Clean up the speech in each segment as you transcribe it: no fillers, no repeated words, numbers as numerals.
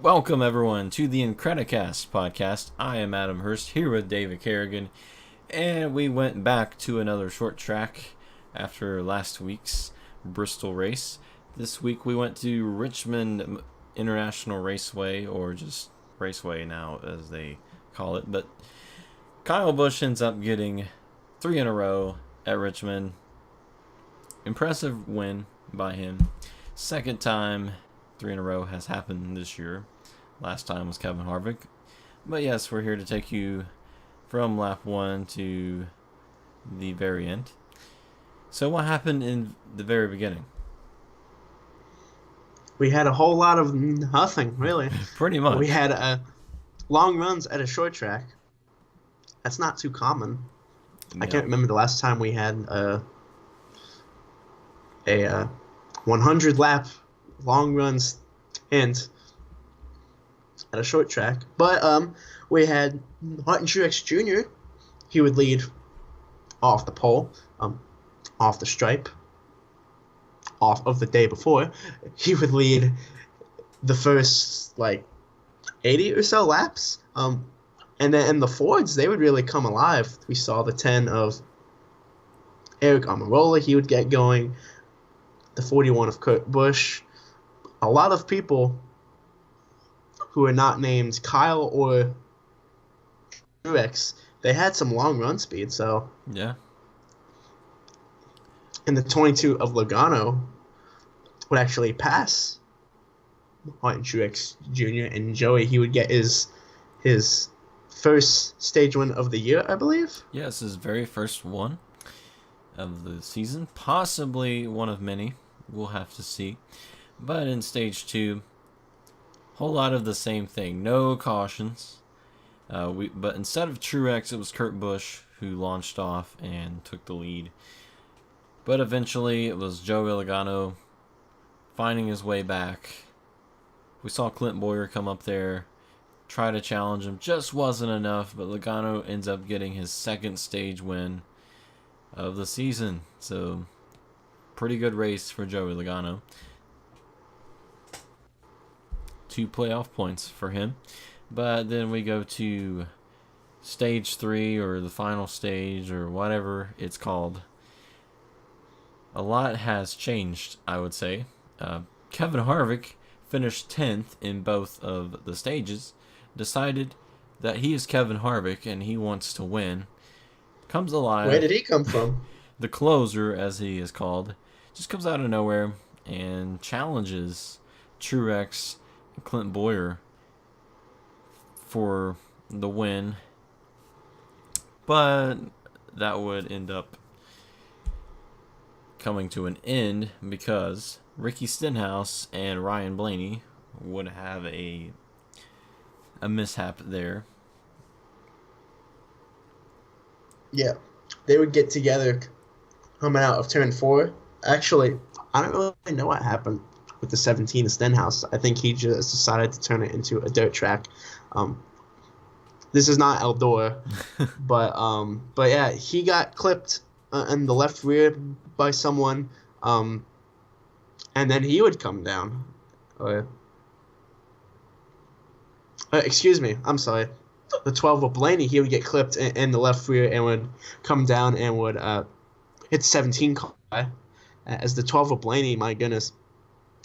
Welcome, everyone, to the Incredicast Podcast. I am Adam Hurst, here with David Kerrigan, and we went back to another short track after last week's Bristol race. This week we went to Richmond International Raceway, or just Raceway now as they call it, but Kyle Busch ends up getting 3 in a row at Richmond. Impressive win by him. Second time 3 in a row has happened this year. Last time was Kevin Harvick. But yes, we're here to take you from lap 1 to the very end. So what happened in the very beginning? We had a whole lot of nothing, really. Pretty much. We had long runs at a short track. That's not too common. Yeah. I can't remember the last time we had a 100-lap long runs stint at a short track. But we had Martin Truex Jr. He would lead off the pole, off the stripe, off of the day before. He would lead the first 80 or so laps. And then in the Fords, they would really come alive. We saw the 10 of Eric Almirola. He would get going. The 41 of Kurt Busch. A lot of people who are not named Kyle or Truex, they had some long run speed. So yeah. And the 22 of Logano would actually pass Martin Truex Jr. and Joey. He would get his first stage win of the year, I believe. Yes, his very first one of the season. Possibly one of many. We'll have to see. But in stage 2, whole lot of the same thing. No cautions. But instead of Truex, it was Kurt Busch who launched off and took the lead. But eventually, it was Joey Logano finding his way back. We saw Clint Bowyer come up there, try to challenge him. Just wasn't enough, but Logano ends up getting his second stage win of the season. So, pretty good race for Joey Logano. 2 playoff points for him. But then we go to stage 3, or the final stage, or whatever it's called. A lot has changed, I would say. Kevin Harvick finished 10th in both of the stages. Decided that he is Kevin Harvick and he wants to win. Comes alive. Where did he come from? The closer, as he is called, just comes out of nowhere and challenges Truex and Clint Bowyer for the win. But that would end up coming to an end because Ricky Stenhouse and Ryan Blaney would have a mishap there. Yeah, they would get together coming out of turn 4. Actually, I don't really know what happened with the 17 of Stenhouse. I think he just decided to turn it into a dirt track. This is not Eldora, but yeah, he got clipped in the left rear by someone, and then he would come down. Excuse me, I'm sorry. The 12 of Blaney, he would get clipped in the left rear and would come down and would hit the 17 car. As the 12 of Blaney, my goodness,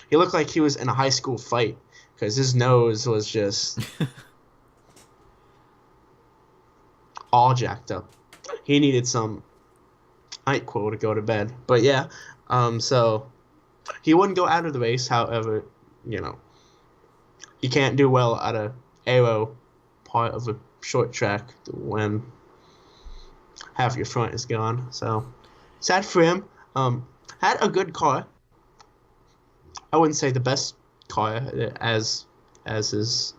he looked like he was in a high school fight because his nose was just all jacked up. He needed some NyQuil to go to bed. But yeah, so he wouldn't go out of the race. However, you can't do well at a aero part of a short track when half your front is gone. So sad for him. Had a good car. I wouldn't say the best car as his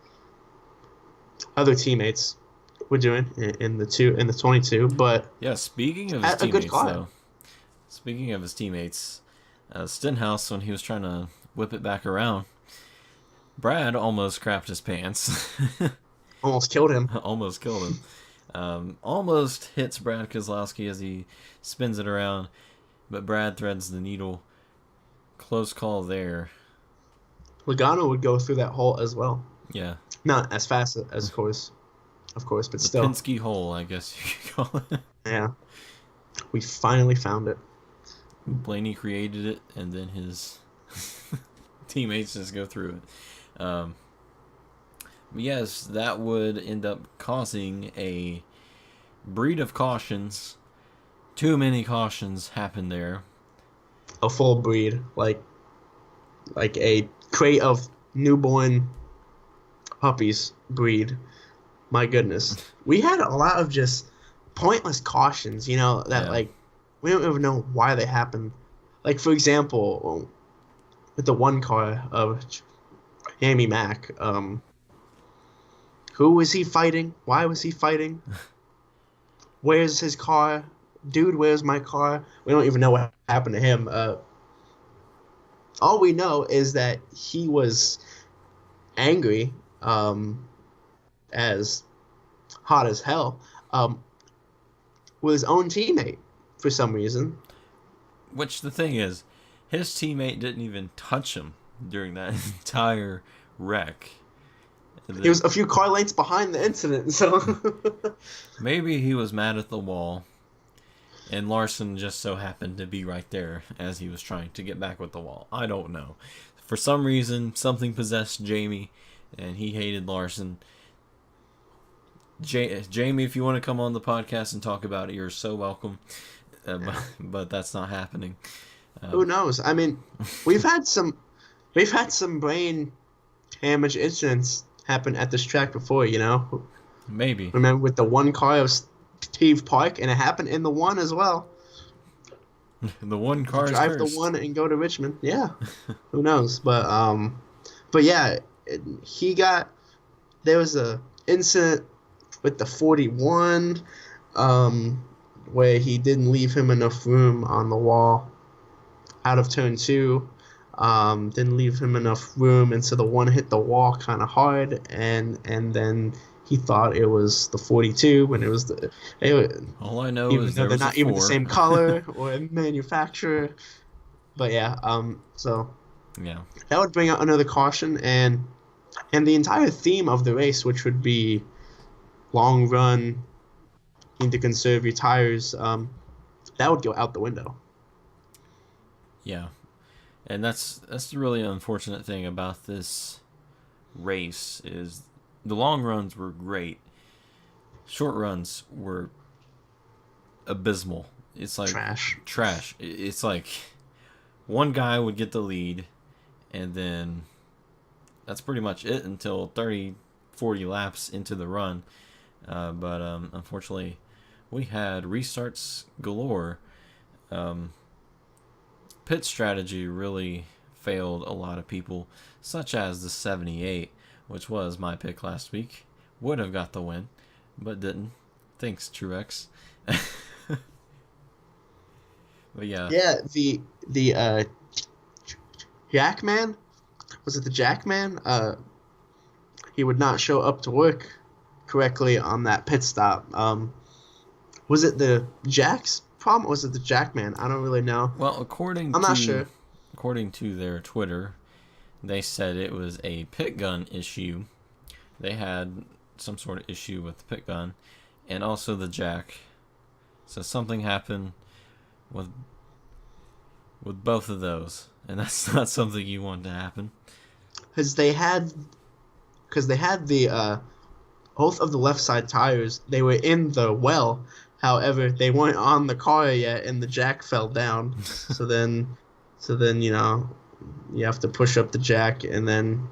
other teammates were doing in the 22, but yeah. Speaking of his teammates, though. Speaking of his teammates, Stenhouse, when he was trying to whip it back around, Brad almost crapped his pants. Almost killed him. Almost killed him. Almost hits Brad Keselowski as he spins it around, but Brad threads the needle. Close call there. Logano would go through that hole as well. Yeah. Not as fast as of course, but The still. Penske hole, I guess you could call it. Yeah. We finally found it. Blaney created it, and then his teammates just go through it. Yes, that would end up causing a breed of cautions. Too many cautions happened there. A full breed, like a crate of newborn puppies breed. My goodness, we had a lot of just pointless cautions. That Yeah. we don't even know why they happened. Like, for example, with the one car of Amy Mack, who was he fighting? Why was he fighting? Where's his car? Dude, where's my car? We don't even know what happened to him. All we know is that he was angry, as hot as hell, with his own teammate for some reason. Which the thing is, his teammate didn't even touch him during that entire wreck. He was a few car lengths behind the incident, so Maybe he was mad at the wall, and Larson just so happened to be right there as he was trying to get back with the wall. I don't know. For some reason, something possessed Jamie, and he hated Larson. Jamie, if you want to come on the podcast and talk about it, you're so welcome. But that's not happening. who knows? I mean, we've had some brain damage incidents happen at this track before. Maybe. Remember with the one car of Steve Park, and it happened in the one as well. The one car is Drive cursed. the one and go to Richmond. Yeah, who knows? But yeah, there was a incident with the 41, where he didn't leave him enough room on the wall out of turn 2. Didn't leave him enough room, and so the one hit the wall kind of hard, and then he thought it was the 42 when it was All I know even is though there they're was not a even 4. the same color or manufacturer. But yeah, so Yeah. that would bring out another caution, and the entire theme of the race, which would be long run, need to conserve your tires, that would go out the window. Yeah. And that's the really unfortunate thing about this race is the long runs were great. Short runs were abysmal. It's like trash. It's like one guy would get the lead, and then that's pretty much it until 30, 40 laps into the run. But unfortunately, we had restarts galore. Pit strategy really failed a lot of people, such as the 78, which was my pick last week. Would have got the win, but didn't. Thanks, Truex. But yeah. Yeah, the Jackman, was it the Jackman? He would not show up to work correctly on that pit stop. Was it the Jack's problem, or was it the Jackman? I don't really know. Well, I'm not sure. According to their Twitter, they said it was a pit gun issue. They had some sort of issue with the pit gun and also the jack. So something happened with both of those, and that's not something you want to happen. Because they had the both of the left side tires. They were in the well. However, they weren't on the car yet, and the jack fell down. so then you have to push up the jack and then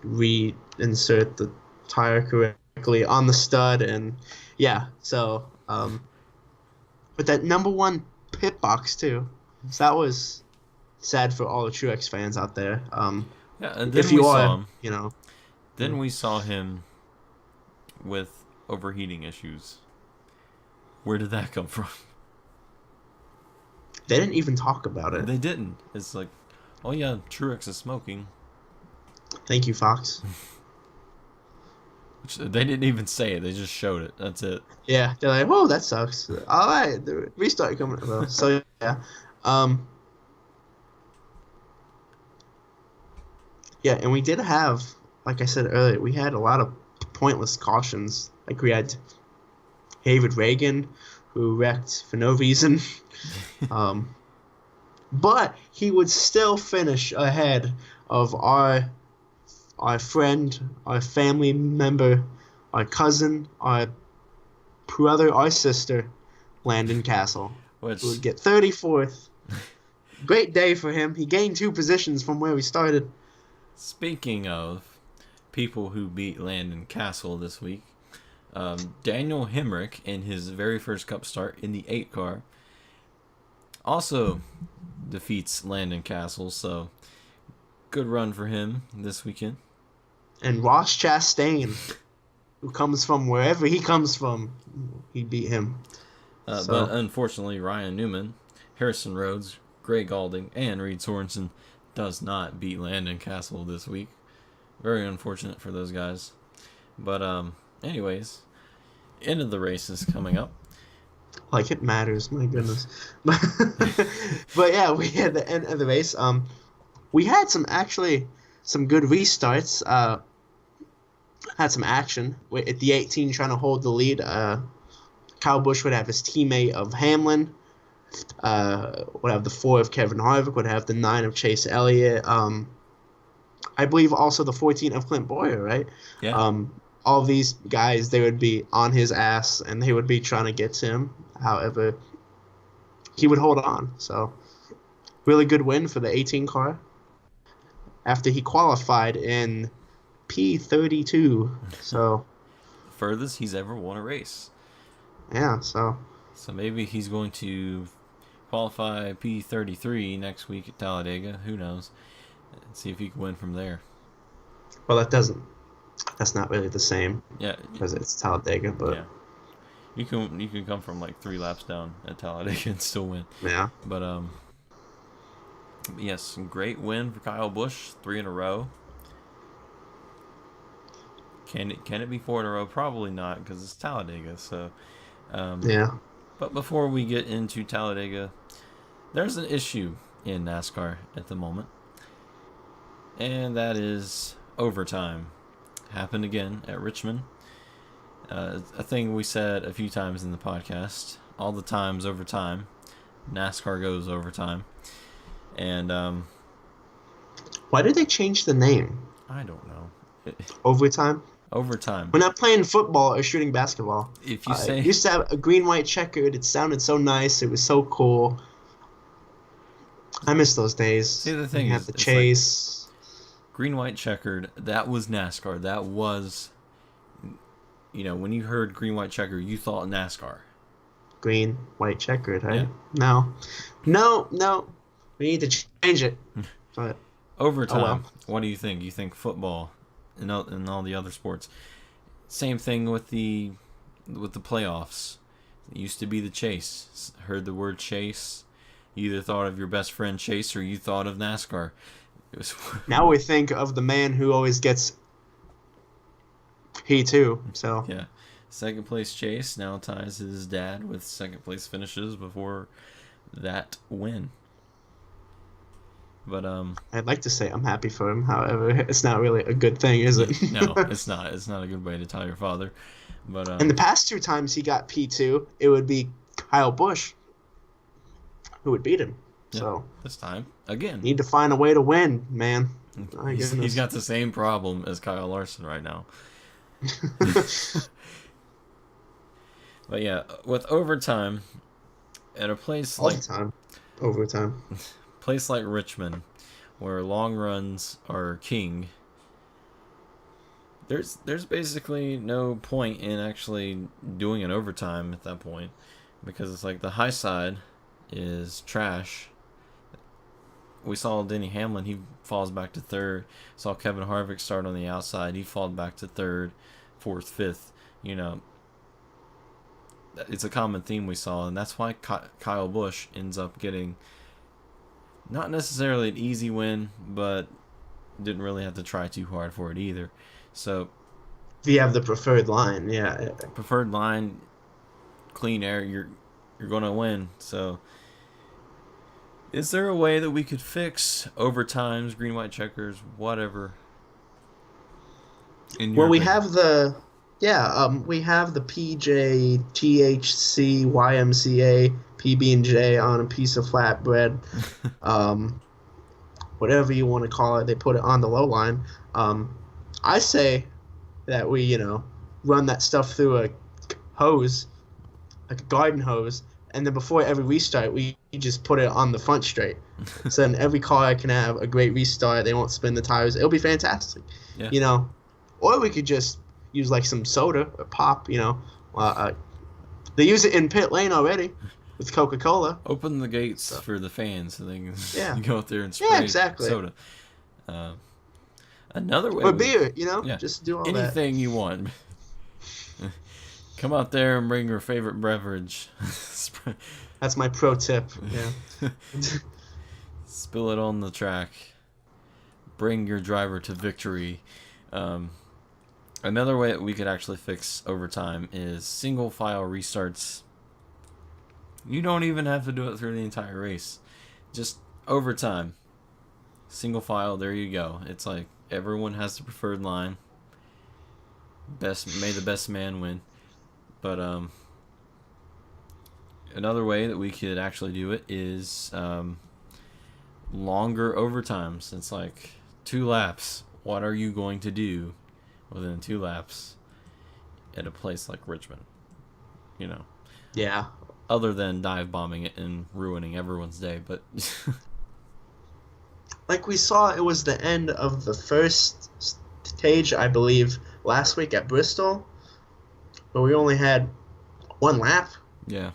reinsert the tire correctly on the stud, and yeah. So with that number 1 pit box too. So that was sad for all the Truex fans out there. Yeah, and then if you saw are, him. Then we saw him with overheating issues. Where did that come from? They didn't even talk about it. They didn't. It's like, oh yeah, Truex is smoking. Thank you, Fox. They didn't even say it. They just showed it. That's it. Yeah, they're like, whoa, that sucks. All right, the restart coming up. So yeah, yeah, and we did have like I said earlier, we had a lot of pointless cautions. Like we had David Reagan, who wrecked for no reason. But he would still finish ahead of our friend, our family member, our cousin, our brother, our sister, Landon Castle, who would get 34th. Great day for him. He gained 2 positions from where we started. Speaking of people who beat Landon Castle this week, Daniel Hemrick in his very first Cup start in the 8 car also defeats Landon Castle, so good run for him this weekend. And Ross Chastain, who comes from wherever he comes from, he beat him. But unfortunately, Ryan Newman, Harrison Rhodes, Gray Galding, and Reed Sorensen does not beat Landon Castle this week. Very unfortunate for those guys. But anyways, end of the race is coming up. Like it matters, my goodness. But yeah, we had the end of the race. We had some good restarts. Had some action at the 18, trying to hold the lead. Kyle Busch would have his teammate of Hamlin. Would have the 4 of Kevin Harvick. Would have the 9 of Chase Elliott. I believe also the 14 of Clint Boyer, right? Yeah. All of these guys, they would be on his ass, and they would be trying to get to him. However, he would hold on. So, really good win for the 18 car. After he qualified in P32. So, furthest he's ever won a race. Yeah, so maybe he's going to qualify P33 next week at Talladega. Who knows? And see if he can win from there. Well, that's not really the same. Yeah, because it's Talladega, but yeah, you can come from like 3 laps down at Talladega and still win. Yeah. But yes, great win for Kyle Busch, 3 in a row. Can it be 4 in a row? Probably not, because it's Talladega. So, yeah. But before we get into Talladega, there's an issue in NASCAR at the moment, and that is overtime. Happened again at Richmond. A thing we said a few times in the podcast. All the times overtime, NASCAR goes overtime. And why did they change the name? I don't know. Overtime? Overtime. We're not playing football or shooting basketball. If you say... used to have a green-white checkered. It sounded so nice. It was so cool. I miss those days. See, the thing is... the chase. Like green-white checkered, that was NASCAR. That was... when you heard green-white checkered, you thought NASCAR. Green, white checkered, right? Yeah. No. We need to change it. But overtime. What do you think? You think football and all the other sports? Same thing with the playoffs. It used to be the chase. Heard the word chase, you either thought of your best friend Chase or you thought of NASCAR. It was now we think of the man who always gets P2. So yeah, second place Chase now ties his dad with second place finishes before that win. But I'd like to say I'm happy for him. However, it's not really a good thing, is it? No, it's not. It's not a good way to tell your father. But and the past 2 times he got P2, it would be Kyle Busch who would beat him. Yeah, so this time again, need to find a way to win, man. He's got the same problem as Kyle Larson right now. But yeah, with overtime at a place overtime. Place like Richmond, where long runs are king, there's basically no point in actually doing an overtime at that point, because it's like the high side is trash. We saw Denny Hamlin, he falls back to third. Saw Kevin Harvick start on the outside, he falls back to third, fourth, fifth. It's a common theme we saw, and that's why Kyle Busch ends up getting not necessarily an easy win, but didn't really have to try too hard for it either. So if you have the preferred line, yeah. Preferred line, clean air, you're gonna win. So is there a way that we could fix overtimes, green white checkers, whatever? Well, we have the PJ, THC, YMCA, PB&J on a piece of flatbread, whatever you want to call it. They put it on the low line. I say that we, run that stuff through a hose, like a garden hose, and then before every restart, we just put it on the front straight. So then every car can have a great restart. They won't spin the tires. It'll be fantastic. Yeah. Or we could just use like some soda or pop. They use it in pit lane already with Coca-Cola. Open the gates for the fans so they can go out there and spray exactly. soda. Another way. Or beer, just do all anything that. Anything you want. Come out there and bring your favorite beverage. That's my pro tip. Yeah. Spill it on the track. Bring your driver to victory. Another way that we could actually fix overtime is single file restarts. You don't even have to do it through the entire race. Just overtime. Single file, there you go. It's like everyone has the preferred line. May the best man win. But another way that we could actually do it is longer overtimes. It's like 2 laps. What are you going to do within 2 laps at a place like Richmond? Yeah. Other than dive bombing it and ruining everyone's day, but like we saw, it was the end of the first stage, I believe, last week at Bristol, but we only had 1 lap. Yeah.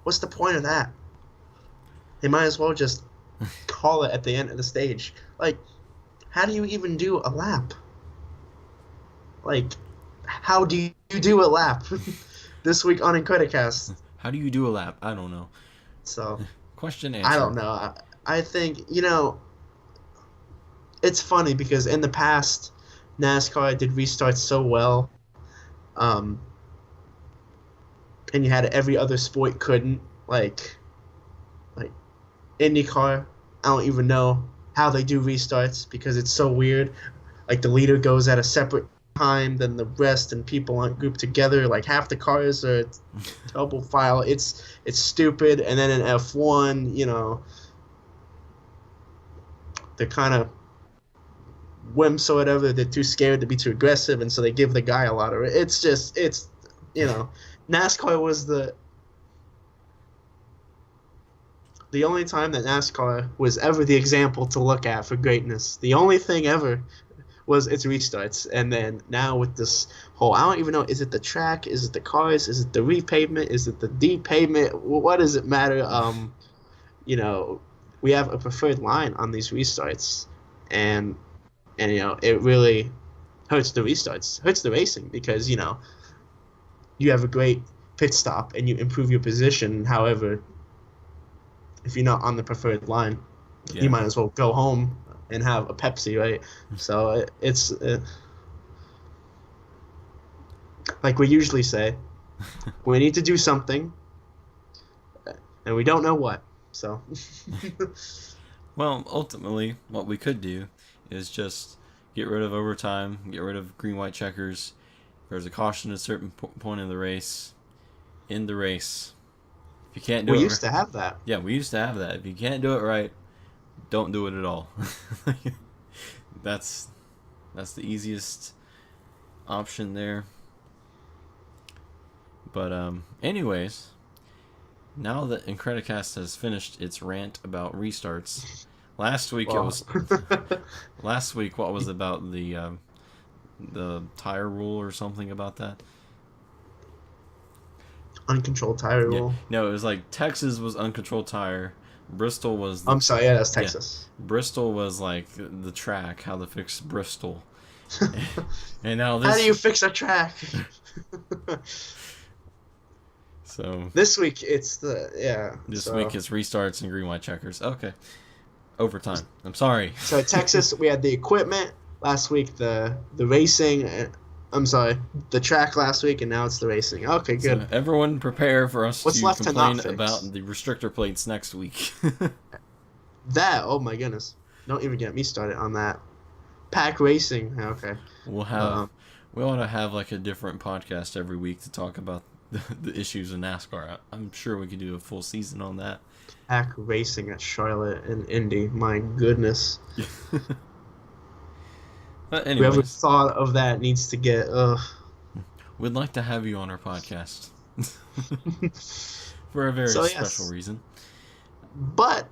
What's the point of that? They might as well just call it at the end of the stage. Like, how do you even do a lap? Like, how do you do a lap? This week on Incredicast. How do you do a lap? I don't know. So, question answer. I don't know. I think, it's funny because in the past, NASCAR did restart so well. And you had every other sport couldn't. Like IndyCar, I don't even know how they do restarts because it's so weird. Like the leader goes at a separate time than the rest, and people aren't grouped together. Like half the cars are double file. It's stupid. And then in F1, they're kind of wimps or whatever. They're too scared to be too aggressive, and so they give the guy a lot of it. It's NASCAR was the only time that NASCAR was ever the example to look at for greatness. The only thing ever was its restarts. And then now with this whole, I don't even know, is it the track? Is it the cars? Is it the repavement? Is it the depavement? What does it matter? We have a preferred line on these restarts. And it really hurts the restarts, hurts the racing because, you have a great pit stop and you improve your position. However, if you're not on the preferred line, you might as well go home and have a Pepsi, right? So it's like we usually say, we need to do something, and we don't know what. So, well, ultimately, what we could do is just get rid of overtime, get rid of green-white checkers. If there's a caution at a certain point in the race, end the race. If you can't do it, we used to have that. Yeah, we used to have that. If you can't do it right, don't do it at all. That's the easiest option there. But anyways, now that Incredicast has finished its rant about restarts, last week what was about the tire rule or something about that? Uncontrolled tire rule. No, it was like Texas was uncontrolled tire. Bristol was... I'm sorry, yeah, that's Texas. Yeah, Bristol was like the track, how to fix Bristol. And now this... How do you fix a track? So... This week, it's This week it's restarts and green-white checkers. Okay. Overtime. I'm sorry. So Texas, we had the equipment. Last week, the racing... I'm sorry, the track last week, and now it's the racing. Okay, good. So everyone prepare for us What's to left complain to about the restrictor plates next week. That, oh my goodness. Don't even get me started on that. Pack Racing. Okay. We'll have we ought to have like a different podcast every week to talk about the issues in NASCAR. I'm sure we could do a full season on that. Pack Racing at Charlotte and Indy. My goodness. But Whoever anyways, thought of that needs to get. we'd like to have you on our podcast for a very special reason. But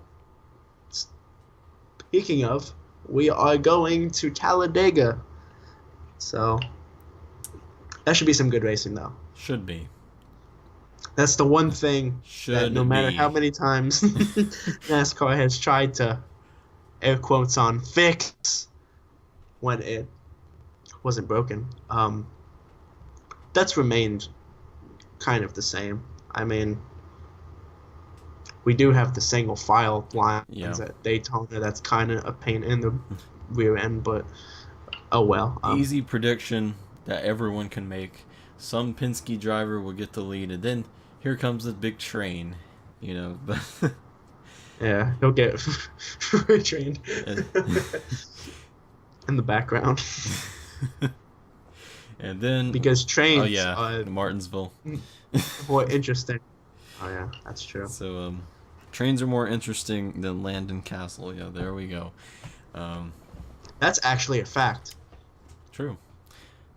speaking of, we are going to Talladega. So that should be some good racing, though. Should be. That's the one thing that no matter how many times NASCAR has tried to, air quotes on, fix when it wasn't broken, that's remained kind of the same. I mean, we do have the single file lines at Daytona. That's kind of a pain in the rear end, but oh well. Easy prediction that everyone can make. Some Penske driver will get the lead, and then here comes the big train, But yeah, he'll get trained in the background. And then because trains, Martinsville, more interesting. Oh yeah, that's true. So trains are more interesting than Landon Castle. Yeah, there we go. That's actually a fact. True.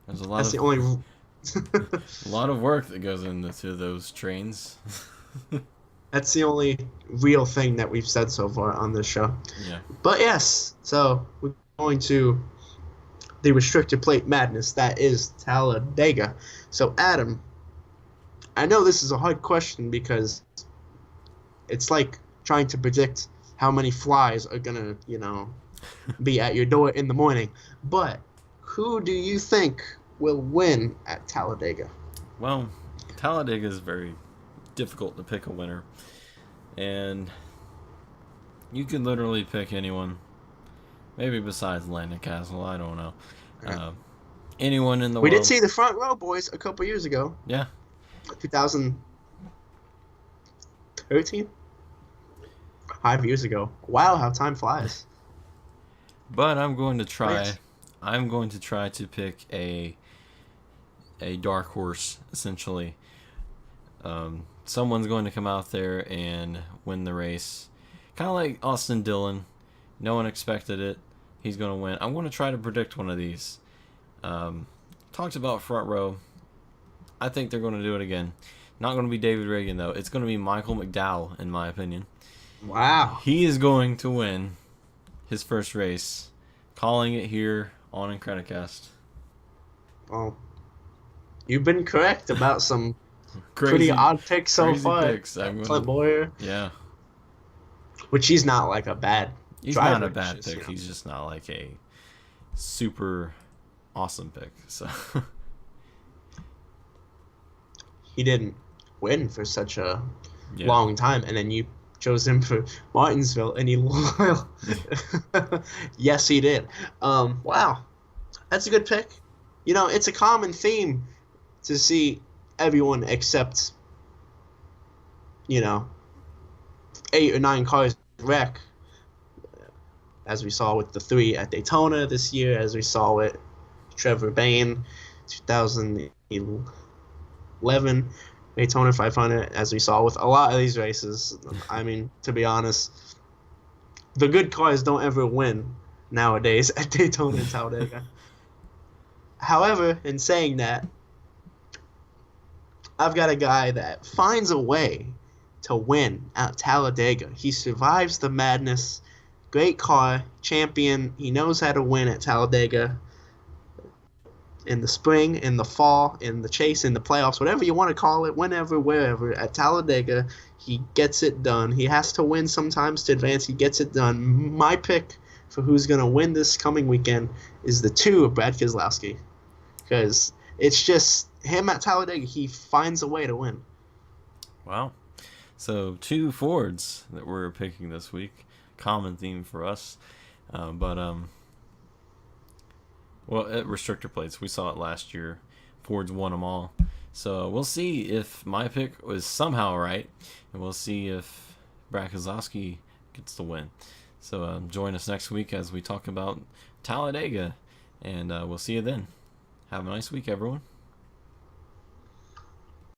There's a lot of work that goes into those trains. That's the only real thing that we've said so far on this show. Yeah. But yes, so we're going to the restricted plate madness that is Talladega. So Adam, I know this is a hard question because it's like trying to predict how many flies are gonna, be at your door in the morning. But who do you think will win at Talladega? Well, Talladega is very difficult to pick a winner, and you can literally pick anyone, maybe besides Landon Castle. I don't know. Anyone in the world. We did see the front row boys a couple years ago. Yeah. 2013? 5 years ago. Wow, how time flies. But I'm going to try. Yes. I'm going to try to pick a dark horse, essentially. Someone's going to come out there and win the race. Kind of like Austin Dillon. No one expected it. He's going to win. I'm going to try to predict one of these. Talked about front row. I think they're going to do it again. Not going to be David Reagan, though. It's going to be Michael McDowell, in my opinion. Wow. He is going to win his first race. Calling it here on Incredicast. Well, you've been correct about some pretty odd picks so far. Clint Boyer. Yeah. Which he's not like a bad He's driver. Not a bad pick. He's just not like a super awesome pick. So he didn't win for such a long time, and then you chose him for Martinsville, and he yes, he did. Wow, that's a good pick. It's a common theme to see everyone except 8 or 9 cars wreck, as we saw with the 3 at Daytona this year, as we saw with Trevor Bayne, 2011 Daytona 500, as we saw with a lot of these races. I mean, to be honest, the good cars don't ever win nowadays at Daytona and Talladega. However, in saying that, I've got a guy that finds a way to win at Talladega. He survives the madness. Great car, champion. He knows how to win at Talladega. In the spring, in the fall, in the chase, in the playoffs, whatever you want to call it, whenever, wherever, at Talladega, he gets it done. He has to win sometimes to advance. He gets it done. My pick for who's going to win this coming weekend is the 2 of Brad Keselowski. Because it's just him at Talladega. He finds a way to win. Wow. So 2 Fords that we're picking this week. Common theme for us. Well, at restrictor plates, we saw it last year. Ford's won them all. So we'll see if my pick was somehow right, and we'll see if Brad Keselowski gets the win. So join us next week as we talk about Talladega, and we'll see you then. Have a nice week, everyone.